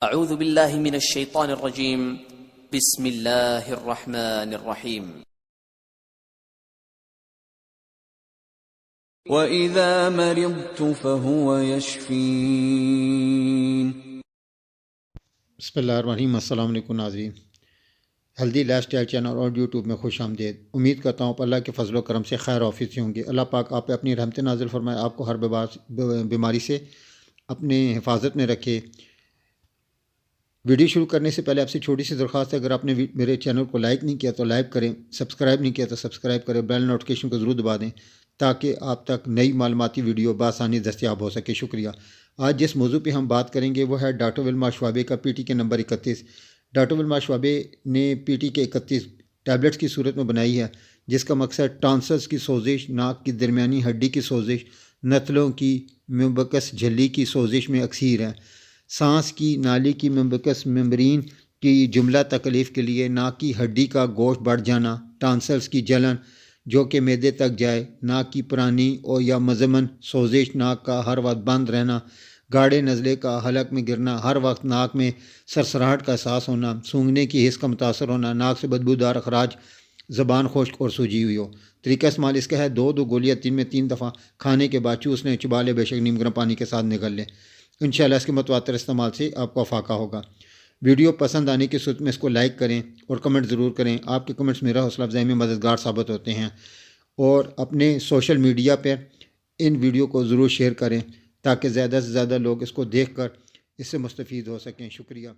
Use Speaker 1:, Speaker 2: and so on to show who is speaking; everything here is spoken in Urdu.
Speaker 1: اعوذ باللہ من الشیطان الرجیم بسم اللہ الرحمن الرحیم
Speaker 2: وَإِذَا مَرِضْتُ فَهُوَ يَشْفِينِ۔
Speaker 3: بسم اللہ الرحمن الرحیم۔ السلام علیکم ناظرین، ہیلدی لائف سٹائل چینل اور یوٹیوب میں خوش آمدید۔ امید کرتا ہوں اللہ کے فضل و کرم سے خیر آفیت سے ہوں گے۔ اللہ پاک آپ پہ اپنی رحمت نازل فرمائے، آپ کو ہر بیماری سے اپنے حفاظت میں رکھے۔ ویڈیو شروع کرنے سے پہلے آپ سے چھوٹی سی درخواست ہے، اگر آپ نے میرے چینل کو لائک نہیں کیا تو لائک کریں، سبسکرائب نہیں کیا تو سبسکرائب کریں، بیل نوٹیفکیشن کو ضرور دبا دیں تاکہ آپ تک نئی معلوماتی ویڈیو بآسانی دستیاب ہو سکے۔ شکریہ۔ آج جس موضوع پہ ہم بات کریں گے وہ ہے ڈاکٹر ولما شوابے کا پی ٹی کے نمبر 31۔ ڈاکٹر ولما شوابے نے پی ٹی کے 31 ٹیبلٹس کی صورت میں بنائی ہے، جس کا مقصد ٹانسلز کی سوزش، ناک کی درمیانی ہڈی کی سوزش، نتلوں کی میوبکس جھلی کی سوزش میں اکثیر ہے، سانس کی نالی کی میوبکس ممبرین کی جملہ تکلیف کے لیے، ناک کی ہڈی کا گوشت بڑھ جانا، ٹانسلز کی جلن جو کہ معدے تک جائے، ناک کی پرانی اور یا مزمن سوزش، ناک کا ہر وقت بند رہنا، گاڑے نزلے کا، حلق میں گرنا، ہر وقت ناک میں سرسراہٹ کا احساس ہونا، سونگھنے کی حس کا متاثر ہونا، ناک سے بدبودار اخراج، زبان خشک اور سوجی ہوئی ہو۔ طریقہ استعمال اس کا ہے 2 گولیاں 3 میں 3 دفعہ کھانے کے بعد چوس لیں، چبا لیں، بے شک نیم گرم پانی کے ساتھ نگل لیں۔ انشاءاللہ اس کے متواتر استعمال سے آپ کو افاقہ ہوگا۔ ویڈیو پسند آنے کی صورت میں اس کو لائک کریں اور کمنٹ ضرور کریں، آپ کے کمنٹس میرا حوصلہ افزائی میں مددگار ثابت ہوتے ہیں، اور اپنے سوشل میڈیا پہ ان ویڈیو کو ضرور شیئر کریں تاکہ زیادہ سے زیادہ لوگ اس کو دیکھ کر اس سے مستفید ہو سکیں۔ شکریہ۔